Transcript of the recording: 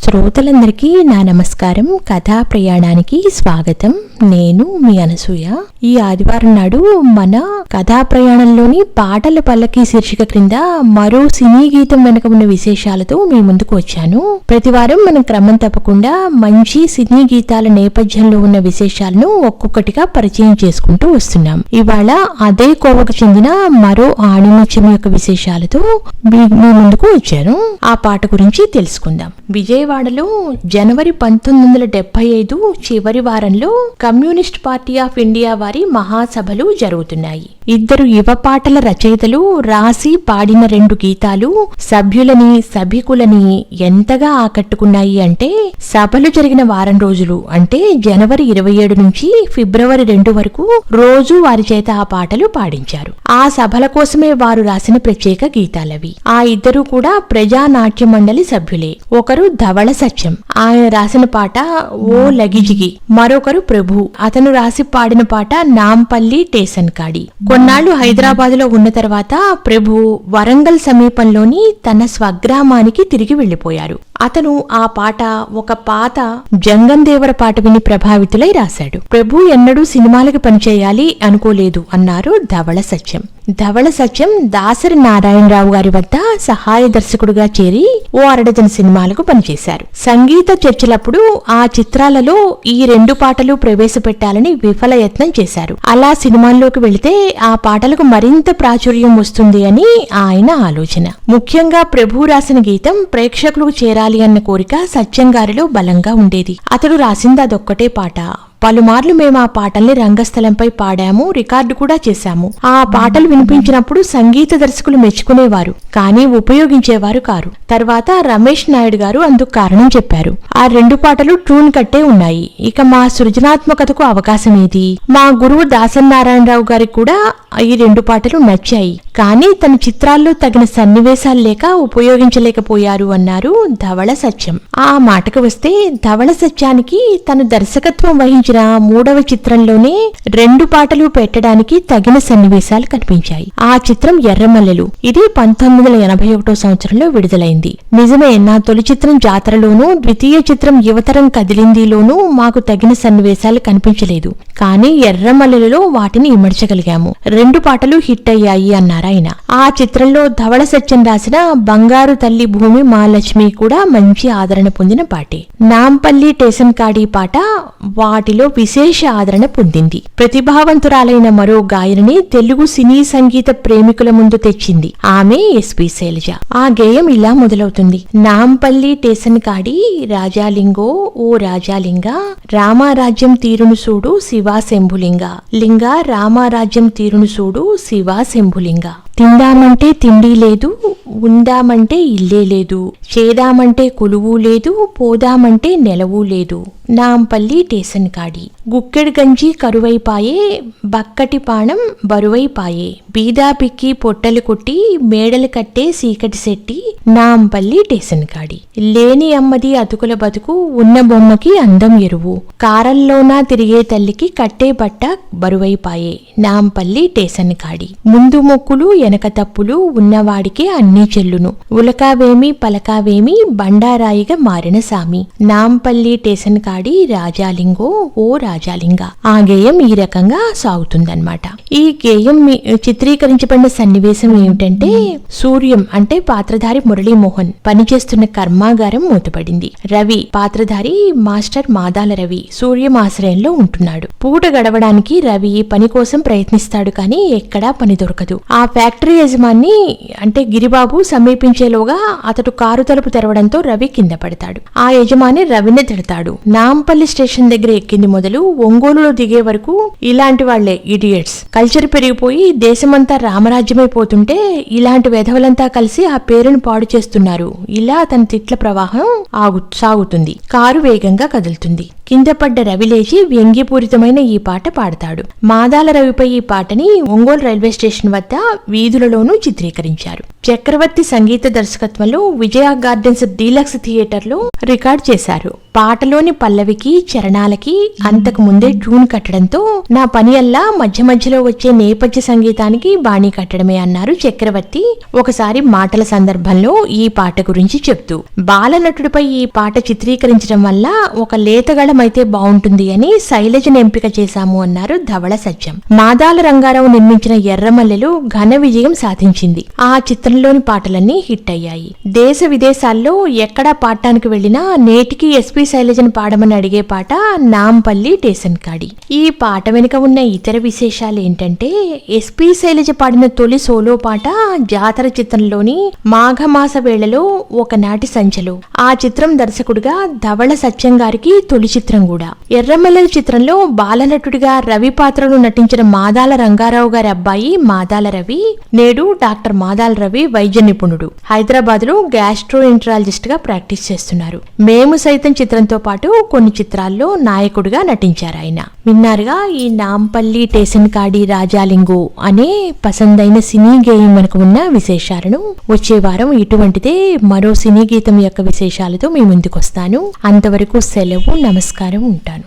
శ్రోతలందరికీ నా నమస్కారం. కథా ప్రయాణానికి స్వాగతం. నేను మీ అనసూయ. ఈ ఆదివారం నాడు మన కథా ప్రయాణంలోని పాటల పల్లకి శీర్షిక క్రింద మరో సినీ గీతం వెనుక ఉన్న విశేషాలతో మీ ముందుకు వచ్చాను. ప్రతివారం మనం క్రమం తప్పకుండా మంచి సినీ గీతాల నేపథ్యంలో ఉన్న విశేషాలను ఒక్కొక్కటిగా పరిచయం చేసుకుంటూ వస్తున్నాం. ఇవాళ అదే కోవకు చెందిన మరో ఆణిముత్యం యొక్క విశేషాలతో మీ ముందుకు వచ్చాను. ఆ పాట గురించి తెలుసుకుందాం. విజయవాడలో జనవరి 1975 చివరి వారంలో కమ్యూనిస్ట్ పార్టీ ఆఫ్ ఇండియా వారి మహాసభలు జరుగుతున్నాయి. ఇద్దరు యువ పాటల రచయితలు రాసి పాడిన 2 గీతాలు సభ్యులని సభికులని ఎంతగా ఆకట్టుకున్నాయి అంటే, సభలు జరిగిన వారం రోజులు అంటే జనవరి 27 నుంచి ఫిబ్రవరి 2 వరకు రోజు వారి చేత ఆ పాటలు పాడించారు. ఆ సభల కోసమే వారు రాసిన ప్రత్యేక గీతాలవి. ఆ ఇద్దరు కూడా ప్రజానాట్య మండలి సభ్యులే. ఒకరు ధవళ సత్యం, ఆయన రాసిన పాట ఓ లగిజిగి. మరొకరు ప్రభు, అతను రాసి పాడిన పాట నాంపల్లి టేసన్ కాడి. కొన్నాళ్లు హైదరాబాద్ లో ఉన్న తర్వాత ప్రభు వరంగల్ సమీపంలోని తన స్వగ్రామానికి తిరిగి వెళ్లిపోయారు. అతను ఆ పాట ఒక పాత జంగందేవర పాట విని ప్రభావితులై రాశాడు. ప్రభు ఎన్నడూ సినిమాలకు పనిచేయాలి అనుకోలేదు అన్నారు ధవళ సత్యం. ధవళ సత్యం దాసరి నారాయణరావు గారి వద్ద సహాయ దర్శకుడుగా చేరి ఓ 6 సినిమాలకు పనిచేశారు. సంగీత చర్చలప్పుడు ఆ చిత్రాలలో ఈ 2 పాటలు ప్రవేశపెట్టాలని విఫల యత్నం చేశారు. అలా సినిమాల్లోకి వెళితే ఆ పాటలకు మరింత ప్రాచుర్యం వస్తుంది అని ఆయన ఆలోచన. ముఖ్యంగా ప్రభు రాసిన గీతం ప్రేక్షకులకు చేరాలి అన్న కోరిక సత్యం గారిలో బలంగా ఉండేది. అతడు రాసింది అదొక్కటే పాట. పలుమార్లు మేము ఆ పాటల్ని రంగస్థలంపై పాడాము, రికార్డు కూడా చేశాము. ఆ పాటలు వినిపించినప్పుడు సంగీత దర్శకులు మెచ్చుకునేవారు, కానీ ఉపయోగించేవారు కారు. తర్వాత రమేష్ నాయుడు గారు అందుకు కారణం చెప్పారు. ఆ 2 పాటలు ట్యూన్ కట్టే ఉన్నాయి. ఇక మా సృజనాత్మకతకు అవకాశం ఏది? మా గురువు దాసనారాయణరావు గారికి కూడా ఈ 2 పాటలు నచ్చాయి, కానీ తన చిత్రాల్లో తగిన సన్నివేశాలు లేక ఉపయోగించలేకపోయారు అన్నారు ధవళ సత్యం. ఆ మాటకు వస్తే ధవళ సత్యానికి తను దర్శకత్వం వహించిన 3వ చిత్రంలోనే 2 పాటలు పెట్టడానికి తగిన సన్నివేశాలు కనిపించాయి. ఆ చిత్రం ఎర్రమల్లెలు. ఇది 1981 సంవత్సరంలో విడుదలైంది. నిజమే, నా తొలి చిత్రం జాతరలోనూ ద్వితీయ చిత్రం యువతరం కదిలిందిలోనూ మాకు తగిన సన్నివేశాలు కనిపించలేదు, కానీ ఎర్రమల్లెలలో వాటిని ఇమర్చగలిగాము. 2 పాటలు హిట్ అయ్యాయి అన్నారాయన. ఆ చిత్రంలో ధవళ సత్యం రాసిన బంగారు తల్లి భూమి మా లక్ష్మి కూడా మంచి ఆదరణ పొందిన పాటే. నాంపల్లి టేసన్ కాడి పాట వాటిలో విశేష ఆదరణ పొందింది. ప్రతిభావంతురాలైన మరో గాయని తెలుగు సినీ సంగీత ప్రేమికుల ముందు తెచ్చింది. ఆమె ఎస్పి శైలజ. ఆ గేయం ఇలా మొదలవుతుంది. నాంపల్లి టేసన్ కాడి రాజాలింగో ఓ రాజాలింగ, రామారాజ్యం తీరును సూడు శివా శంభులింగ, లింగ రామారాజ్యం తీరును సూడు శివా శంభులింగ. తిందామంటే తిండి లేదు, ఉందామంటే ఇల్లే లేదు, చేదామంటే కొలువు లేదు, పోదామంటే నెలవు లేదు, నాంపల్లి టేసన్ కాడి. గుక్కెడు గంజి కరువైపాయే, బక్కటి పాణం బరువైపాయే, బీదా పిక్కి పొట్టలు కొట్టి మేడలు కట్టే సీకటి సెట్టి, నాంపల్లి టేసన్ కాడి. లేని అమ్మది అతుకుల బతుకు, ఉన్న బొమ్మకి అందం ఎరువు, కారల్లోనా తిరిగే తల్లికి కట్టే బట్ట బరువైపాయే, నాంపల్లి టేసన్ కాడి. ముందు మొక్కులు ఎనక తప్పులు ఉన్నవాడికే అన్నీ చెల్లును, ఉలకావేమి పలకావేమి బండారాయిగా మారిన సామి, నాంపల్లి టేసన్ కాడి రాజాలింగో ఓ రాజాలింగ. ఆ గేయం ఈ రకంగా సాగుతుందన్నమాట. ఈ గేయం చిత్రీకరించబడిన సన్నివేశం ఏమిటంటే, సూర్యం అంటే పాత్రధారి మురళీమోహన్ పనిచేస్తున్న కర్మాగారం మూతపడింది. రవి పాత్రధారి మాస్టర్ మాదాల రవి సూర్యం ఆశ్రయంలో ఉంటున్నాడు. పూట గడవడానికి రవి పని కోసం ప్రయత్నిస్తాడు, కానీ ఎక్కడా పని దొరకదు. ఆ ఫ్యాక్టరీ యజమాని అంటే గిరిబాబు సమీపించేలోగా అతడు కారు తలుపు తెరవడంతో రవి కింద పడతాడు. ఆ యజమాని రవిని తిడతాడు. నాంపల్లి స్టేషన్ దగ్గర ఎక్కింది మొదలు ఒంగోలులో దిగే వరకు ఇలాంటి వాళ్లే ఇడియట్స్. కల్చర్ పెరిగిపోయి దేశమంతా రామరాజ్యమైపోతుంటే ఇలాంటి వెధవలంతా కలిసి ఆ పేరును పాడు చేస్తున్నారు. ఇలా తన తిట్ల ప్రవాహం సాగుతుంది. కారు వేగంగా కదులుతుంది. కింద పడ్డ రవి లేచి వ్యంగ్యపూరితమైన ఈ పాట పాడతాడు. మాదాల రవిపై ఈ పాటని ఒంగోలు రైల్వే స్టేషన్ వద్ద వీధులలోనూ చిత్రీకరించారు. చక్రవర్తి సంగీత దర్శకత్వంలో విజయ గార్డెన్స్ డీలక్స్ థియేటర్లో రికార్డ్ చేశారు. పాటలోని పల్లవికి చరణాలకి అంతకు ముందే ట్యూన్ కట్టడంతో నా పని అల్లా మధ్య మధ్యలో వచ్చే నేపథ్య సంగీతానికి బాణీ కట్టడమే అన్నారు చక్రవర్తి ఒకసారి మాటల సందర్భంలో ఈ పాట గురించి చెప్తూ. బాలనటుడిపై ఈ పాట చిత్రీకరించడం వల్ల ఒక లేతగళమైతే బాగుంటుంది అని శైలజను ఎంపిక చేశాము అన్నారు ధవళ సత్యం. మాదాల రంగారావు నిర్మించిన ఎర్రమల్లెలు ఘన విజయం సాధించింది. ఆ చిత్రంలోని పాటలన్నీ హిట్ అయ్యాయి. దేశ విదేశాల్లో ఎక్కడా పాడటానికి వెళ్లినా నేటికి ఎస్పీ శైలజను పాడమని అడిగే పాట నాంపల్లి టేషన్ కాడి. ఈ పాట వెనుక ఉన్న ఇతర విశేషాలు ఏంటంటే ఎస్పీ శైలజ పాడిన తొలి సోలో పాట జాతర చిత్రంలోని మాఘమాస వేళలో ఒకనాటి సంచలు. ఆ చిత్రం దర్శకుడిగా ధవళ సత్యం గారికి తొలి చిత్రం కూడా. ఎర్రమల్లెల చిత్రంలో బాలనటుడిగా రవి పాత్రలో నటించిన మాదాల రంగారావు గారి అబ్బాయి మాదాల రవి నేడు డాక్టర్ మాదాల రవి వైద్య నిపుణుడు. హైదరాబాద్ లో గ్యాస్ట్రోఎంట్రాలజిస్ట్ గా ప్రాక్టీస్ చేస్తున్నారు. మేము సైతం చిత్రంతో పాటు కొన్ని చిత్రాల్లో నాయకుడిగా నటించారు ఆయన. విన్నారుగా ఈ నాంపల్లి టేషన్ కాడి రాజాలింగు అనే పసందైన సినీ గేయం వెనుక ఉన్న విశేషాలను. వచ్చే వారం ఇటువంటిదే మరో సినీ గీతం యొక్క విశేషాలతో మీ ముందుకు వస్తాను. అంతవరకు సెలవు, నమస్కారం, ఉంటాను.